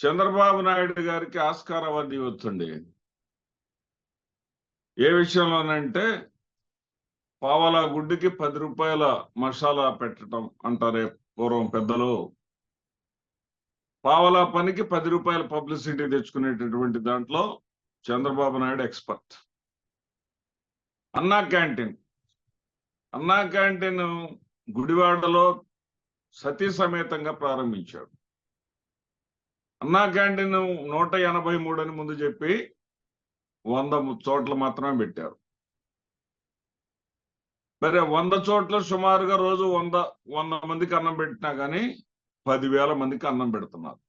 చంద్రబాబు నాయుడు గారికి Oscar award ఇవ్వచ్చండి. ఏ విషయంలోనంటే పావలా గుడ్డుకి 10 రూపాయల మసాలా పెట్టడం అంటారే పూర్వం పెద్దలు. పావలా పనికి 10 రూపాయల పబ్లిసిటీ తెచ్చుకునేటటువంటి దాంట్లో చంద్రబాబు నాయుడు ఎక్స్పర్ట్. అన్నా క్యాంటీన్ గుడివాడలో సతీ సమేతంగా ప్రారంభించాడు. అన్నా క్యాంటీన్ 183 అని ముందు చెప్పి 100 చోట్ల మాత్రమే పెట్టారు. మరి 100 చోట్ల సుమారుగా రోజు 100 మందికి అన్నం పెట్టినా కానీ 10,000 మందికి అన్నం పెడుతున్నారు.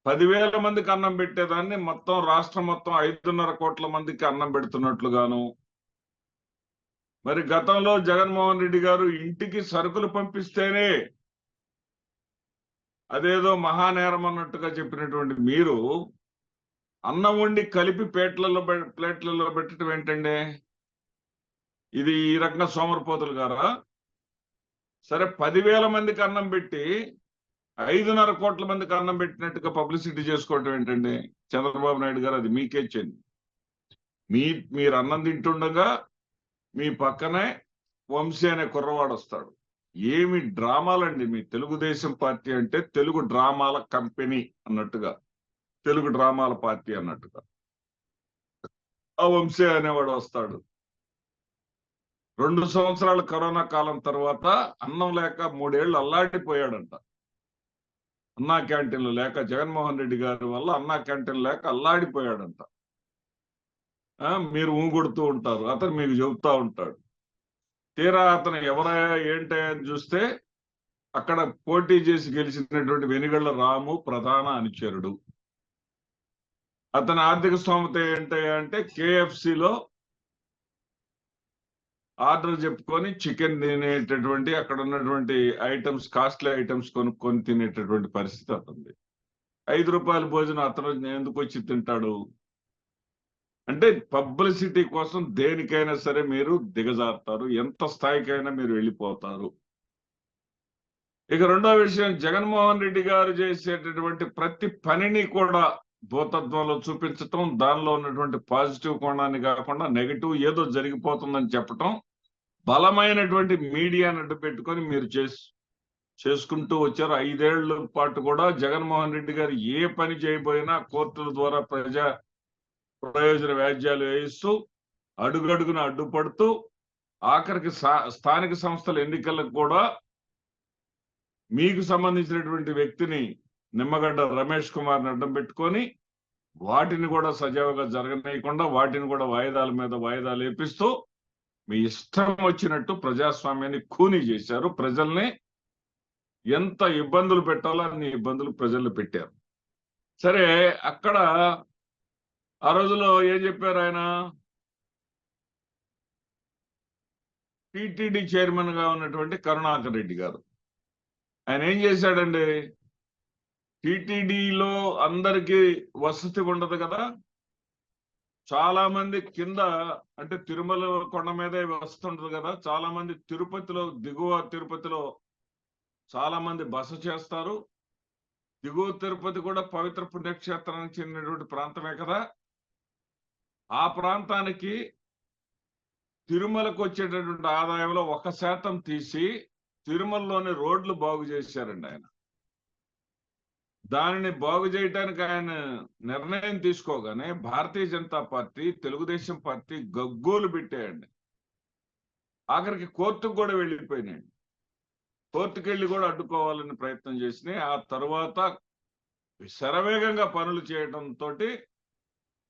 10,000 మందికి అన్నం పెట్టేదాన్ని మొత్తం రాష్ట్రం మొత్తం 5.5 కోట్ల మందికి అన్నం పెడుతున్నట్లుగాను. మరి గతంలో జగన్మోహన్ రెడ్డి గారు ఇంటికి సరుకులు పంపిస్తేనే అదేదో మహానేరం అన్నట్టుగా చెప్పినటువంటి మీరు అన్నం వండి కలిపి ప్లేట్లలో పెట్టడం ఏంటండి? ఇది ఈ రకంగా సోమరిపోతులు గారా? సరే 10,000 మందికి అన్నం పెట్టి 5.5 కోట్ల మందికి అన్నం పెట్టినట్టుగా పబ్లిసిటీ చేసుకోవటం ఏంటండి? చంద్రబాబు నాయుడు గారు అది మీకే చెంది. మీరు అన్నం తింటుండగా మీ పక్కనే వంశీ అనే కుర్రవాడు వస్తాడు. ఏమి డ్రామాలండి మీ తెలుగుదేశం పార్టీ అంటే? తెలుగు డ్రామాల కంపెనీ అన్నట్టుగా, తెలుగు డ్రామాల పార్టీ అన్నట్టుగా ఆ వంశీ అనేవాడు వస్తాడు. 2 సంవత్సరాల కరోనా కాలం తర్వాత అన్నం లేక 3 ఏళ్లు అల్లాడిపోయాడంట. అన్నా క్యాంటీన్లు లేక, జగన్మోహన్ రెడ్డి గారి వల్ల అన్నా క్యాంటీన్ లేక అల్లాడిపోయాడంట. మీరు ఊగొడుతూ ఉంటారు, అతను మీకు చెబుతా ఉంటాడు. తీరా అతను ఎవరయ్యా ఏంటయ్యా అని చూస్తే అక్కడ పోటీ చేసి గెలిచినటువంటి వెనిగళ్ల రాము ప్రధాన అనుచరుడు. అతని ఆర్థిక స్తోమత ఏంటయ్యా అంటే KFCలో ఆర్డర్ చెప్పుకొని చికెన్ తినేటటువంటి, అక్కడ ఉన్నటువంటి ఐటమ్స్, కాస్ట్లీ ఐటమ్స్ కొనుక్కొని తినేటటువంటి పరిస్థితి అతనిది. 5 రూపాయల భోజనం అతను ఎందుకు వచ్చి తింటాడు? అంటే పబ్లిసిటీ కోసం దేనికైనా సరే మీరు దిగజారుతారు, ఎంత స్థాయికైనా మీరు వెళ్ళిపోతారు. ఇక రెండో విషయం, జగన్మోహన్ రెడ్డి గారు చేసేటటువంటి ప్రతి పనిని కూడా భూతత్వంలో చూపించటం, దానిలో ఉన్నటువంటి పాజిటివ్ కోణాన్ని కాకుండా నెగటివ్ ఏదో జరిగిపోతుందని చెప్పటం, బలమైనటువంటి మీడియాను అడ్డు పెట్టుకొని మీరు చేసుకుంటూ వచ్చారు. 5 ఏళ్ల పాటు కూడా జగన్మోహన్ రెడ్డి గారు ఏ పని చేయబోయినా కోర్టుల ద్వారా ప్రయోజన వ్యాజ్యాలు వేయిస్తూ, అడుగడుగున అడ్డుపడుతూ, ఆఖరికి స్థానిక సంస్థల ఎన్నికలకు కూడా మీకు సంబంధించినటువంటి వ్యక్తిని నిమ్మగడ్డ రమేష్ కుమార్ని అడ్డం పెట్టుకొని వాటిని కూడా సజావుగా జరగనీయకుండా, వాటిని కూడా వాయిదాల మీద వాయిదాలు వేపిస్తూ మీ ఇష్టం వచ్చినట్టు ప్రజాస్వామ్యాన్ని ఖూనీ చేశారు. ప్రజల్ని ఎంత ఇబ్బందులు పెట్టాలో అన్ని ఇబ్బందులు ప్రజలు పెట్టారు. సరే, అక్కడ ఆ రోజులో ఏం చెప్పారు ఆయన? టిటిడి చైర్మన్ గా ఉన్నటువంటి కరుణాకర్ రెడ్డి గారు, ఆయన ఏం చేశాడండి? టిటిడిలో అందరికీ వసతి ఉండదు కదా, చాలా మంది కింద అంటే తిరుమల కొండ మీదే వస్తుంటది కదా, చాలా మంది తిరుపతిలో, దిగువ తిరుపతిలో చాలా మంది బస చేస్తారు. దిగువ తిరుపతి కూడా పవిత్ర పుణ్యక్షేత్రానికి చెందినటువంటి ప్రాంతమే కదా. ఆ ప్రాంతానికి తిరుమలకు వచ్చేటటువంటి ఆదాయంలో 1% తీసి తిరుమలలోని రోడ్లు బాగు చేశారండి ఆయన. దానిని బాగు చేయడానికి ఆయన నిర్ణయం తీసుకోగానే భారతీయ జనతా పార్టీ, తెలుగుదేశం పార్టీ గగ్గోలు పెట్టాయండి. ఆఖరికి కోర్టుకు కూడా వెళ్ళిపోయినాయండి. కోర్టుకు వెళ్ళి కూడా అడ్డుకోవాలని ప్రయత్నం చేసినాయి. ఆ తర్వాత శరవేగంగా పనులు చేయడంతో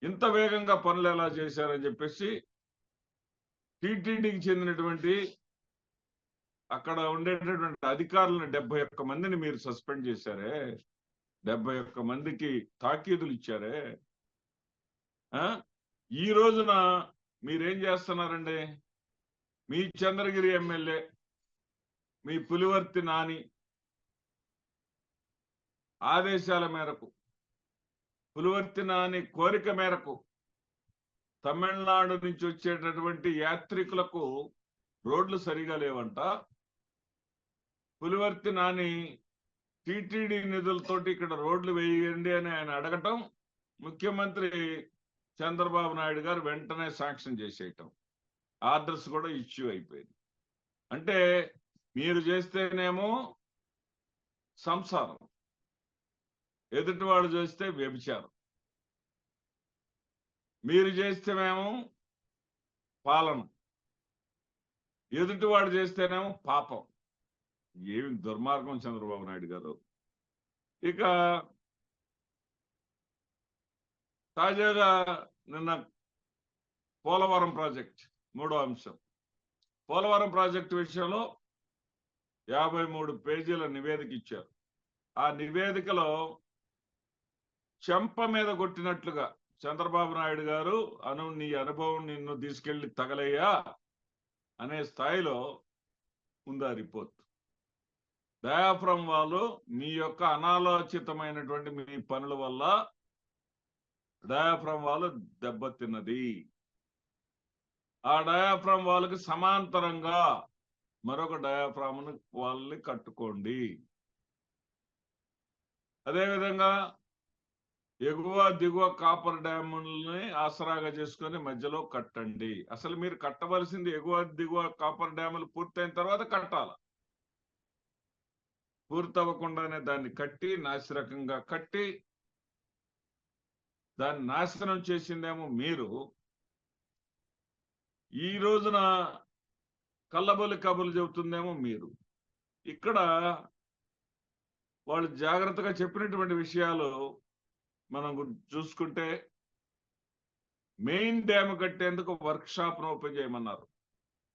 ఇంత వేగంగా పనులు ఎలా చేశారని చెప్పేసి టీటీడీకి చెందినటువంటి అక్కడ ఉండేటటువంటి అధికారులను 71 మందిని మీరు సస్పెండ్ చేశారే, 71 మందికి తాకీదులు ఇచ్చారే. ఈ రోజున మీరేం చేస్తున్నారండి? మీ చంద్రగిరి ఎమ్మెల్యే, మీ పులివర్తి నాని ఆదేశాల మేరకు, పులివర్తి నాని కోరిక మేరకు తమిళనాడు నుంచి వచ్చేటటువంటి యాత్రికులకు రోడ్లు సరిగా లేవంట. పులివర్తి నాని టిటిడి నిధులతోటి ఇక్కడ రోడ్లు వేయండి అని ఆయన అడగటం, ముఖ్యమంత్రి చంద్రబాబు నాయుడు గారు వెంటనే శాంక్షన్ చేసేయటం, ఆర్డర్స్ కూడా ఇష్యూ అయిపోయింది. అంటే మీరు చేస్తేనేమో సంసారం, ఎదుటివాడు చేస్తే వ్యభిచారం, మీరు చేస్తేనేమో పాలన, ఎదుటివాడు చేస్తేనేమో పాపం. ఏమి దుర్మార్గం చంద్రబాబు నాయుడు గారు. ఇక తాజాగా నిన్న పోలవరం ప్రాజెక్ట్ మూడో అంశం. పోలవరం ప్రాజెక్టు విషయంలో 53 పేజీల నివేదిక ఇచ్చారు. ఆ నివేదికలో చెంప మీద కొట్టినట్లుగా చంద్రబాబు నాయుడు గారు నీ అనుభవం నిన్ను తీసుకెళ్లి తగలయ్యా అనే స్థాయిలో ఉందా రిపోర్ట్. డయాఫ్రమ్ వాళ్ళు మీ యొక్క అనాలోచితమైనటువంటి మీ పనుల వల్ల డయాఫ్రమ్ వాళ్ళు దెబ్బతిన్నది. ఆ డయాఫ్రమ్ వాళ్ళకి సమాంతరంగా మరొక డయాఫ్రామ్ వాళ్ళని కట్టుకోండి. అదేవిధంగా ఎగువ దిగువ కాపర్ డ్యాముల్ని ఆసరాగా చేసుకొని మధ్యలో కట్టండి. అసలు మీరు కట్టవలసింది ఎగువ దిగువ కాపర్ డ్యాములు పూర్తయిన తర్వాత కట్టాల. పూర్తవ్వకుండానే దాన్ని కట్టి నాసిరకంగా కట్టి దాన్ని నాశనం చేసిందేమో మీరు. ఈ రోజున కళ్ళబొల్లి కబుర్లు చెబుతుందేమో మీరు. ఇక్కడ వాళ్ళు జాగ్రత్తగా చెప్పినటువంటి విషయాలు మనం చూసుకుంటే, మెయిన్ డ్యామ్ కట్టేందుకు వర్క్ షాప్ ను ఓపెన్ చేయమన్నారు.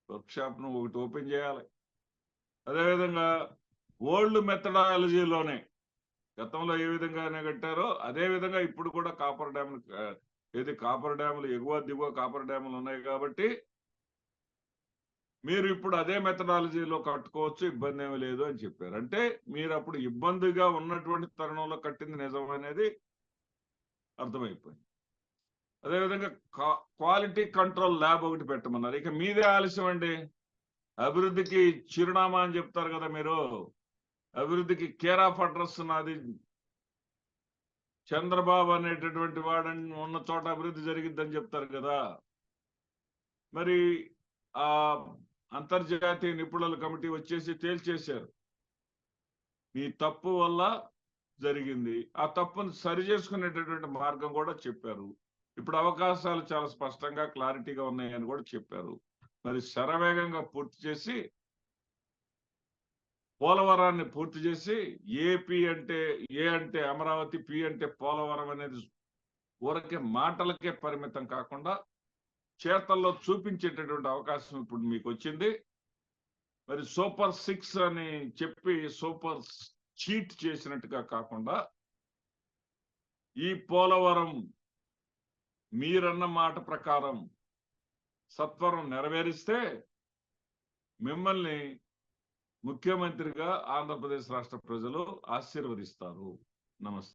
వర్క్ షాప్ ను ఒకటి ఓపెన్ చేయాలి. అదేవిధంగా ఓల్డ్ మెథడాలజీలోనే గతంలో ఏ విధంగానే కట్టారో అదే విధంగా ఇప్పుడు కూడా కాపర్ డ్యామ్, కాపర్ డ్యాములు ఎగువ దిగువ కాపర్ డ్యాములు ఉన్నాయి కాబట్టి మీరు ఇప్పుడు అదే మెథడాలజీలో కట్టుకోవచ్చు, ఇబ్బంది ఏమీ లేదు అని చెప్పారు. అంటే మీరు అప్పుడు ఇబ్బందిగా ఉన్నటువంటి తరుణంలో కట్టింది నిజమనేది అర్థమైపోయింది. అదేవిధంగా క్వాలిటీ కంట్రోల్ ల్యాబ్ ఒకటి పెట్టమన్నారు. ఇక మీదే ఆలస్యం అండి. అభివృద్ధికి చిరునామా అని చెప్తారు కదా మీరు. అభివృద్ధికి కేర్ ఆఫ్ అడ్రస్ నాది, చంద్రబాబు అనేటటువంటి వాడని ఉన్న చోట అభివృద్ధి జరిగిద్దని చెప్తారు కదా. మరి ఆ అంతర్జాతీయ నిపుణుల కమిటీ వచ్చేసి తేల్చేశారు, మీ తప్పు వల్ల జరిగింది. ఆ తప్పును సరి చేసుకునేటటువంటి మార్గం కూడా చెప్పారు. ఇప్పుడు అవకాశాలు చాలా స్పష్టంగా క్లారిటీగా ఉన్నాయని కూడా చెప్పారు. మరి శరవేగంగా పూర్తి చేసి పోలవరాన్ని పూర్తి చేసి ఏపీ అంటే ఏ అంటే అమరావతి, పి అంటే పోలవరం అనేది ఊరకే మాటలకే పరిమితం కాకుండా చేతల్లో చూపించేటటువంటి అవకాశం ఇప్పుడు మీకు వచ్చింది. మరి సూపర్ 6 అని చెప్పి సూపర్ చీట్ చేసినట్టుగా కాకుండా ఈ పోలవరం మీరన్న మాట ప్రకారం సత్వరం నెరవేరిస్తే మిమ్మల్ని ముఖ్యమంత్రిగా ఆంధ్రప్రదేశ్ రాష్ట్ర ప్రజలు ఆశీర్వదిస్తారు. నమస్తే.